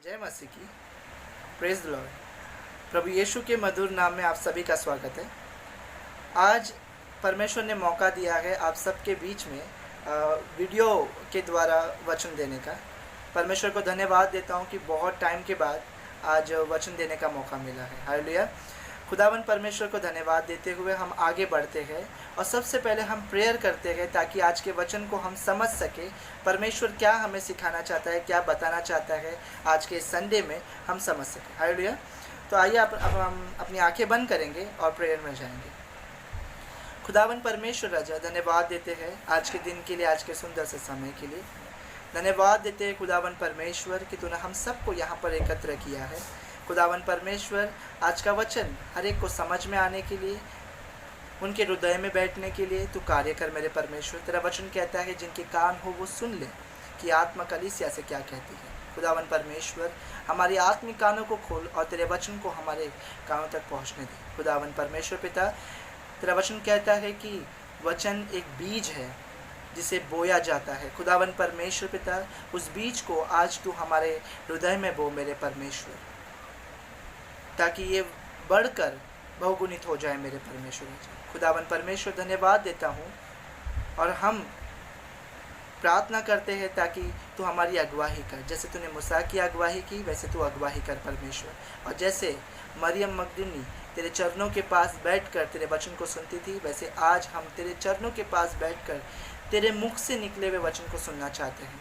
जय मसीह की। Praise the lord. प्रभु यीशु के मधुर नाम में आप सभी का स्वागत है। आज परमेश्वर ने मौका दिया है आप सबके बीच में वीडियो के द्वारा वचन देने का। परमेश्वर को धन्यवाद देता हूं कि बहुत टाइम के बाद आज वचन देने का मौका मिला है। हालेलुया। खुदावन परमेश्वर को धन्यवाद देते हुए हम आगे बढ़ते हैं और सबसे पहले हम प्रेयर करते हैं ताकि आज के वचन को हम समझ सके। परमेश्वर क्या हमें सिखाना चाहता है, क्या बताना चाहता है, आज के संडे में हम समझ सकें। हालेलुया। तो आइए अब हम अपनी आंखें बंद करेंगे और प्रेयर में जाएंगे। खुदावन परमेश्वर राजा, धन्यवाद देते हैं आज के दिन के लिए, आज के सुंदर से समय के लिए। धन्यवाद देते हैं खुदावन परमेश्वर कि तूने हम सबको यहाँ पर एकत्र किया है। खुदावन परमेश्वर, आज का वचन हर एक को समझ में आने के लिए, उनके हृदय में बैठने के लिए तू कार्य कर मेरे परमेश्वर। तेरा वचन कहता है जिनके कान हो वो सुन ले कि आत्मा कलीसिया से क्या कहती है। खुदावन परमेश्वर, हमारी आत्मिक कानों को खोल और तेरे वचन को हमारे कानों तक पहुँचने दे। खुदावन परमेश्वर पिता, तेरा वचन कहता है कि वचन एक बीज है जिसे बोया जाता है। खुदावन परमेश्वर पिता, उस बीज को आज तू हमारे हृदय में बो मेरे परमेश्वर, ताकि ये बढ़कर बहुगुणित हो जाए मेरे परमेश्वर। खुदावन परमेश्वर, धन्यवाद देता हूँ और हम प्रार्थना करते हैं ताकि तू हमारी अगुवाही कर। जैसे तूने मूसा की अगुवाही की वैसे तू अगुवाही कर परमेश्वर। और जैसे मरियम मगदलीनी तेरे चरणों के पास बैठकर तेरे वचन को सुनती थी, वैसे आज हम तेरे चरणों के पास बैठकर तेरे मुख से निकले हुए वचन को सुनना चाहते हैं।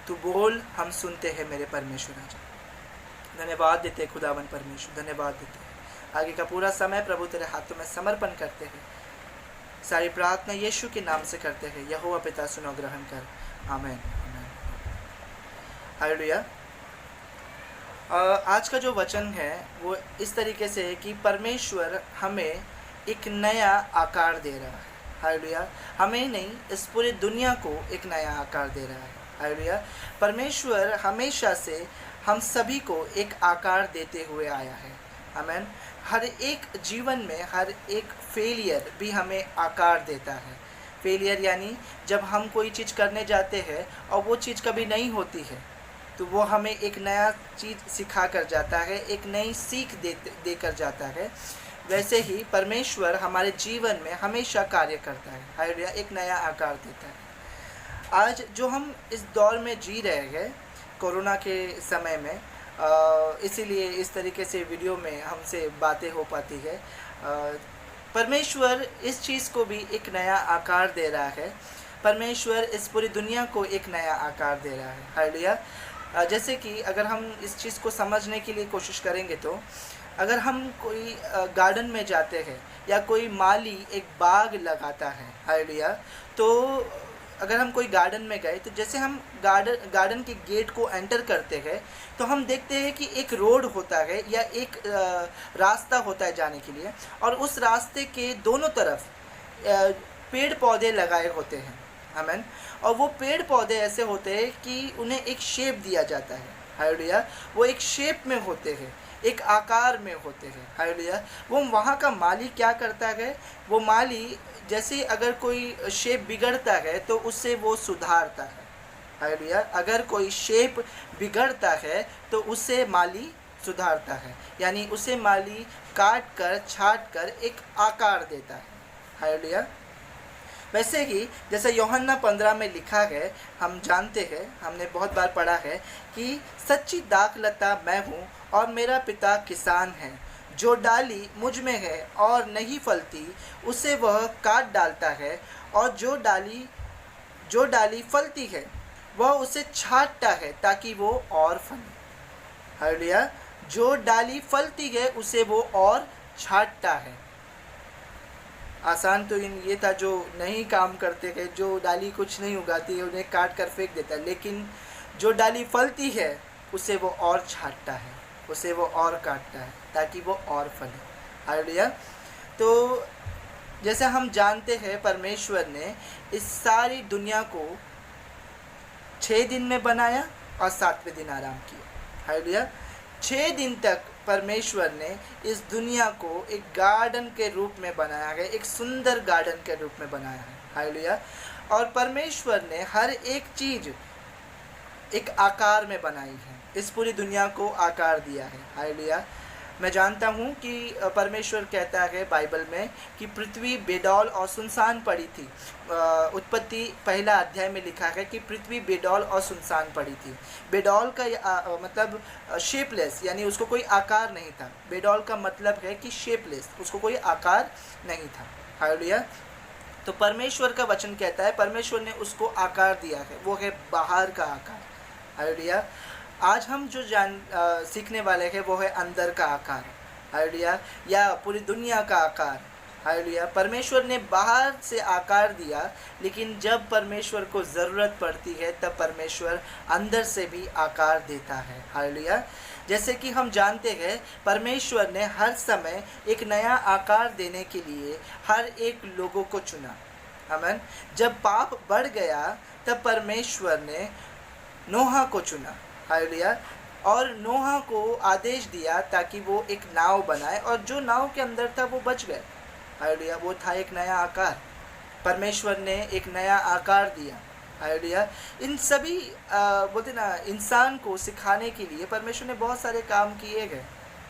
तू बोल, हम सुनते हैं मेरे परमेश्वर। आज धन्यवाद देते हैं खुदावन परमेश्वर, धन्यवाद देते हैं। आगे का पूरा समय प्रभु तेरे हाथों में समर्पण करते हैं। सारी प्रार्थना यीशु के नाम से करते हैं। यहोवा पिता सुनो, ग्रहण कर। आमीन, आमीन। हालेलुया। आज का जो वचन है वो इस तरीके से है कि परमेश्वर हमें एक नया आकार दे रहा है। हालेलुया। हमें नहीं, इस पूरी दुनिया को एक नया आकार दे रहा है। हालेलुया। परमेश्वर हमेशा से हम सभी को एक आकार देते हुए आया है। आमीन। हर एक जीवन में हर एक फेलियर भी हमें आकार देता है। फेलियर यानी जब हम कोई चीज़ करने जाते हैं और वो चीज़ कभी नहीं होती है तो वो हमें एक नया चीज़ सिखा कर जाता है, एक नई सीख देकर जाता है। वैसे ही परमेश्वर हमारे जीवन में हमेशा कार्य करता है। हालेलुया। एक नया आकार देता है। आज जो हम इस दौर में जी रहे हैं कोरोना के समय में, इसीलिए इस तरीके से वीडियो में हमसे बातें हो पाती है। परमेश्वर इस चीज़ को भी एक नया आकार दे रहा है। परमेश्वर इस पूरी दुनिया को एक नया आकार दे रहा है। हालेलुया। जैसे कि अगर हम इस चीज़ को समझने के लिए कोशिश करेंगे तो अगर हम कोई गार्डन में जाते हैं या कोई माली एक बाग लगाता है, हालेलुया, तो अगर हम कोई गार्डन में गए तो जैसे हम गार्डन के गेट को एंटर करते हैं तो हम देखते हैं कि एक रोड होता है या एक रास्ता होता है जाने के लिए, और उस रास्ते के दोनों तरफ पेड़ पौधे लगाए होते हैं। आमीन। और वो पेड़ पौधे ऐसे होते हैं कि उन्हें एक शेप दिया जाता है। हालेलुया। वो एक शेप में होते हैं, एक आकार में होते हैं। हालेलुया। वो वहाँ का माली क्या करता है, वो माली जैसे अगर कोई शेप बिगड़ता है तो उससे वो सुधारता है। हालेलुया। अगर कोई शेप बिगड़ता है तो उससे माली सुधारता है, यानी उसे माली काट कर छाट कर एक आकार देता है। हालेलुया। वैसे ही जैसे यूहन्ना 15 में लिखा है, हम जानते हैं, हमने बहुत बार पढ़ा है कि सच्ची दाखलता मैं हूँ और मेरा पिता किसान है। जो डाली मुझ में है और नहीं फलती उसे वह काट डालता है, और जो डाली फलती है वह उसे छांटता है ताकि वो और फले। हालेलुया। जो डाली फलती है उसे वो और छांटता है। आसान तो ये था, जो नहीं काम करते हैं, जो डाली कुछ नहीं उगाती है उन्हें काट कर फेंक देता है, लेकिन जो डाली फलती है उसे वो और छांटता है, उसे वो और काटता है ताकि वो और फले। हालेलुया। तो जैसे हम जानते हैं परमेश्वर ने इस सारी दुनिया को 6 दिन में बनाया और 7वें दिन आराम किया। हालेलुया। 6 दिन तक परमेश्वर ने इस दुनिया को एक गार्डन के रूप में बनाया है, एक सुंदर गार्डन के रूप में बनाया है। हालेलुया। और परमेश्वर ने हर एक चीज़ एक आकार में बनाई है, इस पूरी दुनिया को आकार दिया है। हालेलुया। मैं जानता हूँ कि परमेश्वर कहता है बाइबल में कि पृथ्वी बेडौल और सुनसान पड़ी थी। उत्पत्ति पहला अध्याय में लिखा है कि पृथ्वी बेडौल और सुनसान पड़ी थी। बेडौल का मतलब शेपलेस, यानी उसको कोई आकार नहीं था। बेडौल का मतलब है कि शेपलेस, उसको कोई आकार नहीं था। हालेलुया। तो परमेश्वर का वचन कहता है परमेश्वर ने उसको आकार दिया है, वो है बाहर का आकार। हालेलुया। आज हम जो सीखने वाले हैं वो है अंदर का आकार। हालेलुया। या पूरी दुनिया का आकार। हालेलुया। परमेश्वर ने बाहर से आकार दिया, लेकिन जब परमेश्वर को ज़रूरत पड़ती है तब परमेश्वर अंदर से भी आकार देता है। हालेलुया। जैसे कि हम जानते हैं परमेश्वर ने हर समय एक नया आकार देने के लिए हर एक लोगों को चुना। आमीन। जब पाप बढ़ गया तब परमेश्वर ने नोहा को चुना। हालेलुया। और नोहा को आदेश दिया ताकि वो एक नाव बनाए, और जो नाव के अंदर था वो बच गए। हालेलुया। वो था एक नया आकार। परमेश्वर ने एक नया आकार दिया। हालेलुया। इन सभी बोलते ना इंसान को सिखाने के लिए परमेश्वर ने बहुत सारे काम किए गए।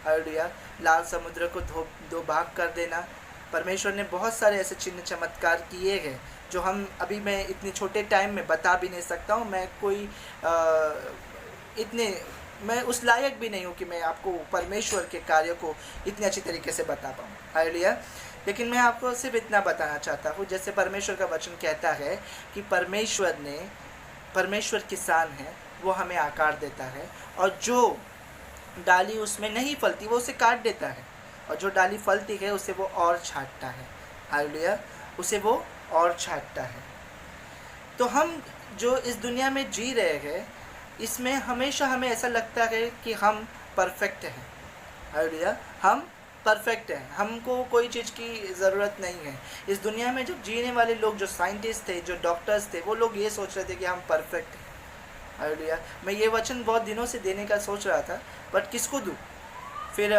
हालेलुया। लाल समुद्र को दो भाग कर देना, परमेश्वर ने बहुत सारे ऐसे चिन्ह चमत्कार किए हैं जो हम अभी मैं इतने छोटे टाइम में बता भी नहीं सकता हूँ। मैं उस लायक भी नहीं हूँ कि मैं आपको परमेश्वर के कार्य को इतने अच्छी तरीके से बता पाऊँ। हालेलुया। लेकिन मैं आपको सिर्फ इतना बताना चाहता हूँ, जैसे परमेश्वर का वचन कहता है कि परमेश्वर किसान है, वो हमें आकार देता है, और जो डाली उसमें नहीं फलती वो उसे काट देता है, और जो डाली फलती है उसे वो और छांटता है। हालेलुया। उसे वो और छांटता है। तो हम जो इस दुनिया में जी रहे हैं, इसमें हमेशा हमें ऐसा लगता है कि हम परफेक्ट हैं। हालेलुया। हम परफेक्ट हैं, हमको कोई चीज़ की ज़रूरत नहीं है। इस दुनिया में जब जीने वाले लोग, जो साइंटिस्ट थे, जो डॉक्टर्स थे, वो लोग ये सोच रहे थे कि हम परफेक्ट हैं। हालेलुया। मैं ये वचन बहुत दिनों से देने का सोच रहा था, बट किसको दूँ। फिर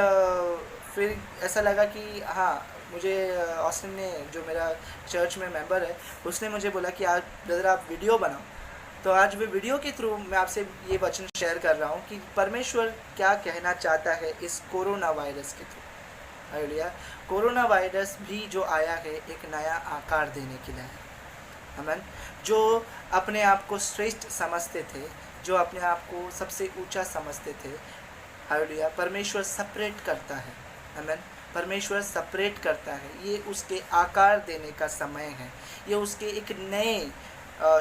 ऐसा लगा कि हाँ, मुझे ऑस्टिन ने, जो मेरा चर्च में मेंबर है, उसने मुझे बोला कि आज ब्रदर आप वीडियो बनाओ। तो आज भी वीडियो के थ्रू मैं आपसे ये वचन शेयर कर रहा हूँ कि परमेश्वर क्या कहना चाहता है इस कोरोना वायरस के थ्रू। हालेलुया। कोरोना वायरस भी जो आया है एक नया आकार देने के लिए है। आमीन। जो अपने आप को श्रेष्ठ समझते थे, जो अपने आप को सबसे ऊंचा समझते थे, हालेलुया, परमेश्वर सेपरेट करता है। आमीन। परमेश्वर सेपरेट करता है। ये उसके आकार देने का समय है, ये उसके एक नए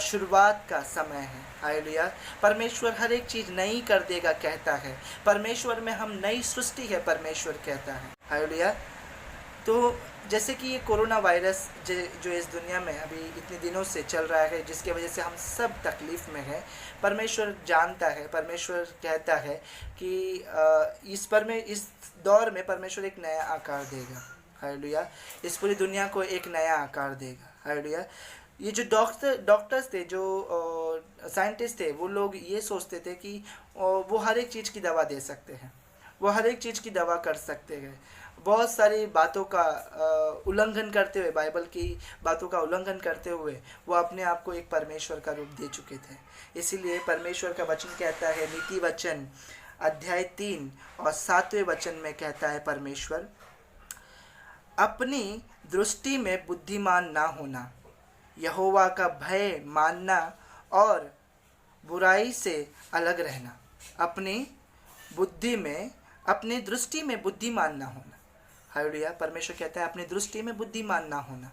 शुरुआत का समय है। हालेलुया। परमेश्वर हर एक चीज़ नई कर देगा कहता है। परमेश्वर में हम नई सृष्टि है, परमेश्वर कहता है। हालेलुया। तो जैसे कि ये कोरोना वायरस जो इस दुनिया में अभी इतने दिनों से चल रहा है, जिसके वजह से हम सब तकलीफ़ में हैं, परमेश्वर जानता है, परमेश्वर कहता है कि इस दौर में परमेश्वर एक नया आकार देगा। हालेलुया। इस पूरी दुनिया को एक नया आकार देगा। हालेलुया। ये जो डॉक्टर्स थे, जो साइंटिस्ट थे, वो लोग ये सोचते थे कि वो हर एक चीज़ की दवा दे सकते हैं, वो हर एक चीज़ की दवा कर सकते हैं। बहुत सारी बातों का उल्लंघन करते हुए, बाइबल की बातों का उल्लंघन करते हुए वो अपने आप को एक परमेश्वर का रूप दे चुके थे। इसीलिए परमेश्वर का वचन कहता है, नीति वचन अध्याय 3 और 7वें वचन में कहता है परमेश्वर, अपनी दृष्टि में बुद्धिमान ना होना, यहोवा का भय मानना और बुराई से अलग रहना। अपनी दृष्टि में बुद्धिमान ना होना। हालेलुया। परमेश्वर कहता है अपनी दृष्टि में बुद्धिमान ना होना।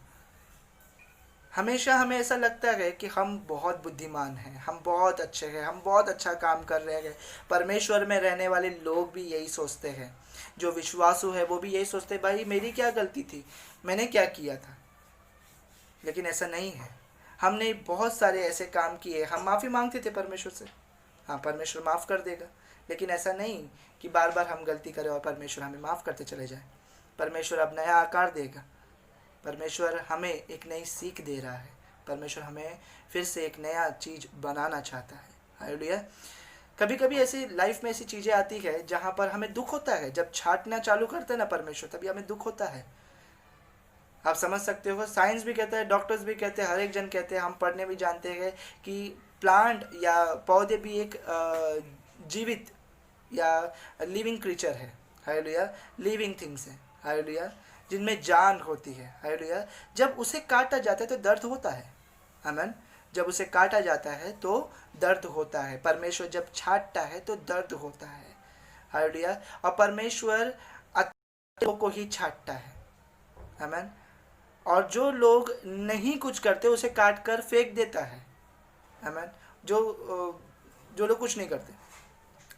हमेशा हमें ऐसा लगता है कि हम बहुत बुद्धिमान हैं, हम बहुत अच्छे हैं, हम बहुत अच्छा काम कर रहे हैं। परमेश्वर में रहने वाले लोग भी यही सोचते हैं, जो विश्वासु है वो भी यही सोचते हैं, भाई मेरी क्या गलती थी, मैंने क्या किया था। लेकिन ऐसा नहीं है। हमने बहुत सारे ऐसे काम किए, हम माफ़ी मांगते थे परमेश्वर से, हाँ परमेश्वर माफ़ कर देगा। लेकिन ऐसा नहीं कि बार बार हम गलती करें और परमेश्वर हमें माफ़ करते चले जाए। परमेश्वर अब नया आकार देगा। परमेश्वर हमें एक नई सीख दे रहा है। परमेश्वर हमें फिर से एक नया चीज़ बनाना चाहता है। हालेलुया। कभी कभी ऐसी लाइफ में ऐसी चीज़ें आती है जहाँ पर हमें दुख होता है। जब छांटना चालू करते हैं ना परमेश्वर, तभी हमें दुख होता है। आप समझ सकते हो, साइंस भी कहता है, डॉक्टर्स भी कहते हैं, हर एक जन कहते हैं, हम पढ़ने भी जानते हैं कि प्लांट या पौधे भी एक जीवित या लिविंग क्रीचर है। हालेलुया, लिविंग थिंग्स है। हालेलुया, जिनमें जान होती है। हालेलुया, जब उसे काटा जाता है तो दर्द होता है। आमीन। जब उसे काटा जाता है तो दर्द होता है। परमेश्वर जब छांटता है तो दर्द होता है। हालेलुया, और परमेश्वर अच्छे को ही छांटता है। आमीन। और जो लोग नहीं कुछ करते उसे काट कर फेंक देता है। आमीन। जो लोग कुछ नहीं करते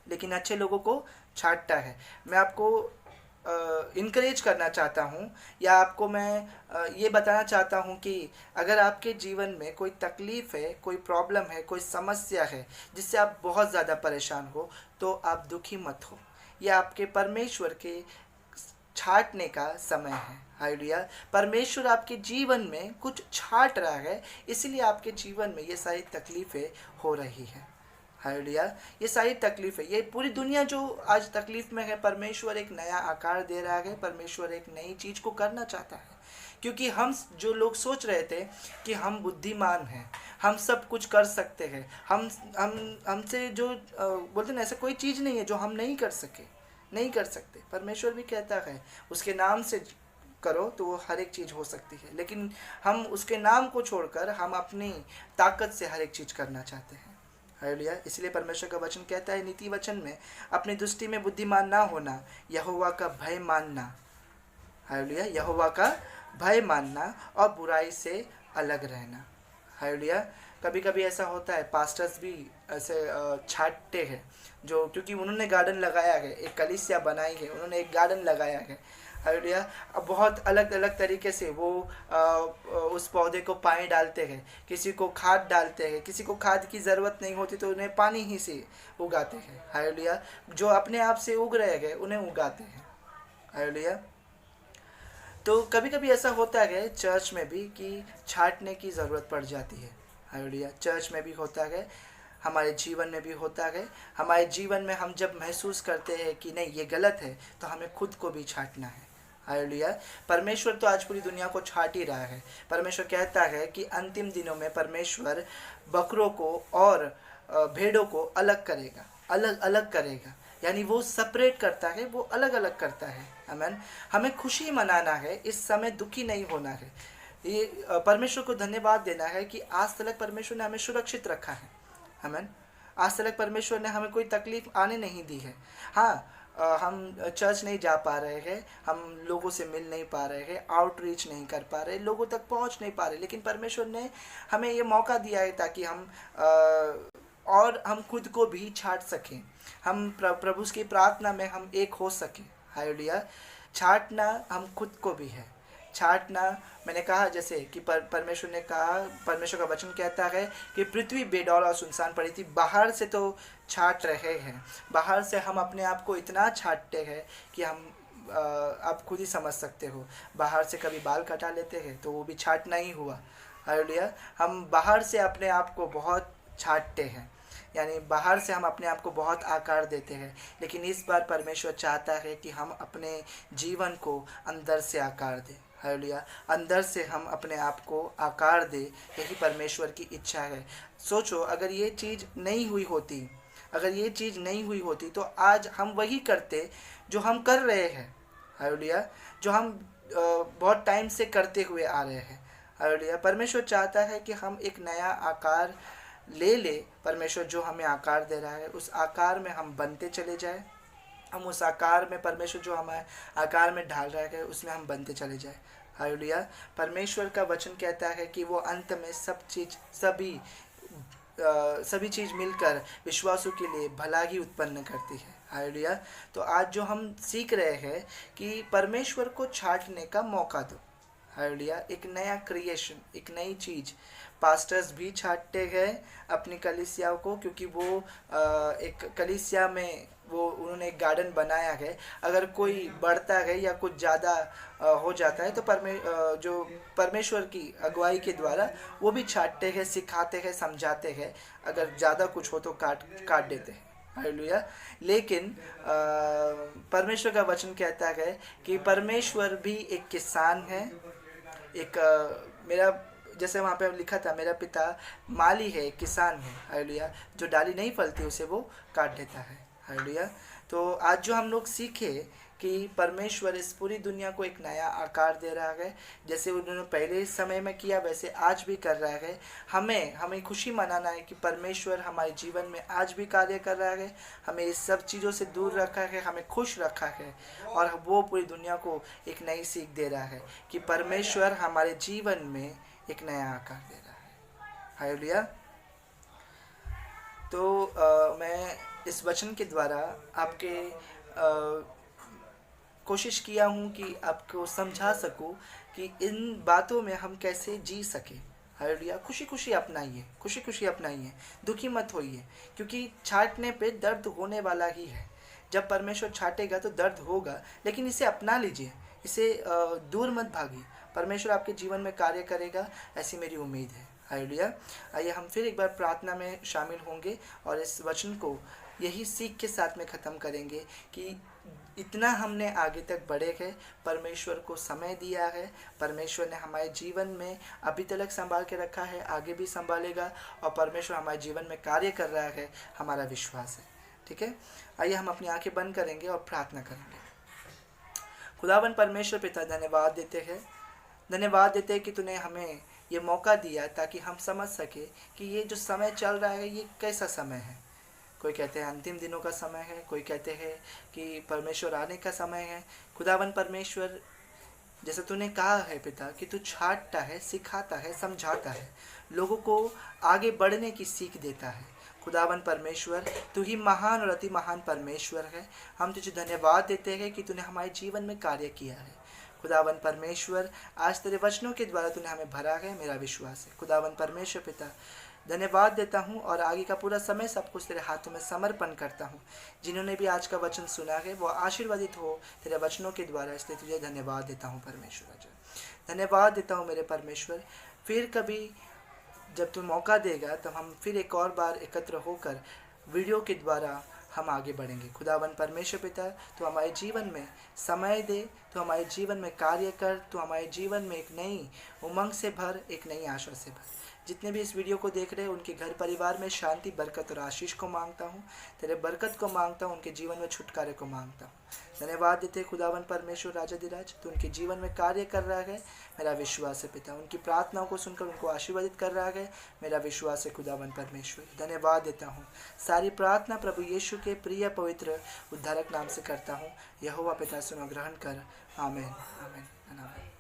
लेकिन अच्छे लोगों को छांटता है। मैं आपको इनकरेज करना चाहता हूँ, या आपको मैं ये बताना चाहता हूँ कि अगर आपके जीवन में कोई तकलीफ़ है, कोई प्रॉब्लम है, कोई समस्या है जिससे आप बहुत ज़्यादा परेशान हो, तो आप दुखी मत हो। यह आपके परमेश्वर के छांटने का समय है। हालेलुया, परमेश्वर आपके जीवन में कुछ छांट रहा है, इसलिए आपके जीवन में ये सारी तकलीफ़ें हो रही है। हालेलुया, ये सारी तकलीफ है, ये पूरी दुनिया जो आज तकलीफ में है, परमेश्वर एक नया आकार दे रहा है। परमेश्वर एक नई चीज़ को करना चाहता है, क्योंकि हम जो लोग सोच रहे थे कि हम बुद्धिमान हैं, हम सब कुछ कर सकते हैं, हमसे जो बोलते ना, ऐसा कोई चीज़ नहीं है जो हम नहीं कर सकते। परमेश्वर भी कहता है उसके नाम से करो तो वो हर एक चीज़ हो सकती है, लेकिन हम उसके नाम को छोड़कर हम अपनी ताकत से हर एक चीज़ करना चाहते हैं। हालेलुया, इसलिए परमेश्वर का वचन कहता है नीति वचन में, अपनी दृष्टि में बुद्धिमान ना होना, यहोवा का भय मानना। हालेलुया, यहोवा का भय मानना और बुराई से अलग रहना। हालेलुया, कभी कभी ऐसा होता है, पास्टर्स भी ऐसे छांटते हैं, जो क्योंकि उन्होंने गार्डन लगाया है, एक कलीसिया बनाई है, उन्होंने एक गार्डन लगाया है। हालेलुया, अब बहुत अलग अलग तरीके से वो उस पौधे को पानी डालते हैं, किसी को खाद डालते हैं, किसी को खाद की ज़रूरत नहीं होती तो उन्हें पानी ही से उगाते हैं। हालेलुया, जो अपने आप से उग रहे हैं उन्हें उगाते हैं। हालेलुया, तो कभी कभी ऐसा होता है चर्च में भी कि छांटने की ज़रूरत पड़ जाती है। हालेलुया, चर्च में भी होता है, हमारे जीवन में भी होता है। हमारे जीवन में हम जब महसूस करते हैं कि नहीं ये गलत है, तो हमें खुद को भी छांटना है। हालेलुया, परमेश्वर तो आज पूरी दुनिया को छांट ही रहा है। परमेश्वर कहता है कि अंतिम दिनों में परमेश्वर बकरों को और भेड़ों को अलग करेगा, यानी वो सेपरेट करता है, वो अलग अलग करता है। आमीन। हमें खुशी मनाना है, इस समय दुखी नहीं होना है। ये परमेश्वर को धन्यवाद देना है कि आज तक परमेश्वर ने हमें सुरक्षित रखा है। आमीन। आज तक परमेश्वर ने हमें कोई तकलीफ आने नहीं दी है। हाँ, हम चर्च नहीं जा पा रहे हैं, हम लोगों से मिल नहीं पा रहे हैं, आउटरीच नहीं कर पा रहे, लोगों तक पहुंच नहीं पा रहे, लेकिन परमेश्वर ने हमें ये मौका दिया है ताकि और हम खुद को भी छांट सकें, हम प्रभु की प्रार्थना में हम एक हो सकें। हालेलुया, छांटना हम खुद को भी है। छांटना, मैंने कहा जैसे कि परमेश्वर ने कहा, परमेश्वर का वचन कहता है कि पृथ्वी बेडौल और सुनसान पड़ी थी। बाहर से तो छांट रहे हैं, बाहर से हम अपने आप को इतना छांटते हैं कि हम आप खुद ही समझ सकते हो। बाहर से कभी बाल कटा लेते हैं तो वो भी छांटना ही हुआ। हालेलुया, हम बाहर से अपने आप को बहुत छांटते हैं, यानी बाहर से हम अपने आप को बहुत आकार देते हैं, लेकिन इस बार परमेश्वर चाहता है कि हम अपने जीवन को अंदर से आकार दें। हालेलुया, अंदर से हम अपने आप को आकार दें, यही परमेश्वर की इच्छा है। सोचो, अगर ये चीज़ नहीं हुई होती तो आज हम वही करते जो हम कर रहे हैं। हालेलुया, जो हम बहुत टाइम से करते हुए आ रहे हैं। हालेलुया, परमेश्वर चाहता है कि हम एक नया आकार ले। परमेश्वर जो हमें आकार दे रहा है उस आकार में हम बनते चले जाए, हम उस आकार में, परमेश्वर जो हमारे आकार में ढाल रहा है उसमें हम बनते चले जाए। हालेलुया, परमेश्वर का वचन कहता है कि वो अंत में सभी चीज़ मिलकर विश्वासों के लिए भला ही उत्पन्न करती है। हालेलुया, तो आज जो हम सीख रहे हैं कि परमेश्वर को छांटने का मौका दो। हालेलुया, एक नया क्रिएशन, एक नई चीज़। पास्टर्स भी छांटते हैं अपनी कलीसियाओं को, क्योंकि वो एक कलीसिया में वो उन्होंने एक गार्डन बनाया है। अगर कोई बढ़ता है या कुछ ज़्यादा हो जाता है तो जो परमेश्वर की अगुवाई के द्वारा वो भी छांटते हैं, सिखाते हैं, समझाते हैं। अगर ज़्यादा कुछ हो तो काट देते हैं। हालेलुया, लेकिन परमेश्वर का वचन कहता है कि परमेश्वर भी एक किसान है एक मेरा जैसे वहाँ पे लिखा था, मेरा पिता माली है, किसान है, हालेलुया, जो डाली नहीं फलती उसे वो काट देता है, हालेलुया। तो आज जो हम लोग सीखे कि परमेश्वर इस पूरी दुनिया को एक नया आकार दे रहा है, जैसे उन्होंने पहले समय में किया वैसे आज भी कर रहा है। हमें खुशी मनाना है कि परमेश्वर हमारे जीवन में आज भी कार्य कर रहा है, हमें इस सब चीज़ों से दूर रखा है, हमें खुश रखा है, और वो पूरी दुनिया को एक नई सीख दे रहा है कि परमेश्वर हमारे जीवन में एक नया आकार दे रहा है, हालेलुया। तो मैं इस वचन के द्वारा आपके कोशिश किया हूँ कि आपको समझा सकूँ कि इन बातों में हम कैसे जी सकें, हालेलुया। खुशी खुशी अपनाइए, खुशी खुशी अपनाइए, दुखी मत होइए, क्योंकि छाटने पे दर्द होने वाला ही है। जब परमेश्वर छाटेगा तो दर्द होगा, लेकिन इसे अपना लीजिए, इसे दूर मत भागिए। परमेश्वर आपके जीवन में कार्य करेगा, ऐसी मेरी उम्मीद है, हालेलुया। आइए हम फिर एक बार प्रार्थना में शामिल होंगे और इस वचन को यही सीख के साथ में ख़त्म करेंगे कि इतना हमने आगे तक बढ़े हैं, परमेश्वर को समय दिया है, परमेश्वर ने हमारे जीवन में अभी तक संभाल के रखा है, आगे भी संभालेगा, और परमेश्वर हमारे जीवन में कार्य कर रहा है, हमारा विश्वास है, ठीक है। आइए हम अपनी आंखें बंद करेंगे और प्रार्थना करेंगे। खुदावन परमेश्वर पिता, धन्यवाद देते हैं कि तूने हमें ये मौका दिया ताकि हम समझ सके कि ये जो समय चल रहा है ये कैसा समय है। कोई कहते हैं अंतिम दिनों का समय है, कोई कहते हैं कि परमेश्वर आने का समय है। खुदावन परमेश्वर, जैसे तूने कहा है पिता कि तू छांटता है, सिखाता है, समझाता है, लोगों को आगे बढ़ने की सीख देता है। खुदावन परमेश्वर, तू ही महान और अति महान परमेश्वर है। हम तुझे धन्यवाद देते हैं कि तूने हमारे जीवन में कार्य किया है। खुदावन परमेश्वर, आज तेरे वचनों के द्वारा तूने हमें भरा है, मेरा विश्वास है। खुदावन परमेश्वर पिता, धन्यवाद देता हूँ और आगे का पूरा समय सब कुछ तेरे हाथों में समर्पण करता हूँ। जिन्होंने भी आज का वचन सुना है वो आशीर्वादित हो तेरे वचनों के द्वारा, इसलिए तुझे धन्यवाद देता हूँ परमेश्वर। धन्यवाद देता हूँ मेरे परमेश्वर। फिर कभी जब तू मौका देगा तब हम फिर एक और बार एकत्र होकर वीडियो के द्वारा हम आगे बढ़ेंगे। खुदावन परमेश्वर पिता, तो हमारे जीवन में समय दे, तो हमारे जीवन में कार्य कर, तो हमारे जीवन में एक नई उमंग से भर, एक नई आशा से भर। जितने भी इस वीडियो को देख रहे हैं उनके घर परिवार में शांति, बरकत और आशीष को मांगता हूँ, तेरे बरकत को मांगता हूँ, उनके जीवन में छुटकारे को मांगता हूँ। धन्यवाद देते खुदावन परमेश्वर राजाधिराज, तो उनके जीवन में कार्य कर रहा है, मेरा विश्वास है पिता। उनकी प्रार्थनाओं को सुनकर उनको आशीर्वादित कर रहा है, मेरा विश्वास है खुदावन परमेश्वर। धन्यवाद देता हूँ। सारी प्रार्थना प्रभु यीशु के प्रिय पवित्र उद्धारक नाम से करता हूँ। यहोवा पिता सुनो, ग्रहण कर। आमीन, आमीन, आमीन।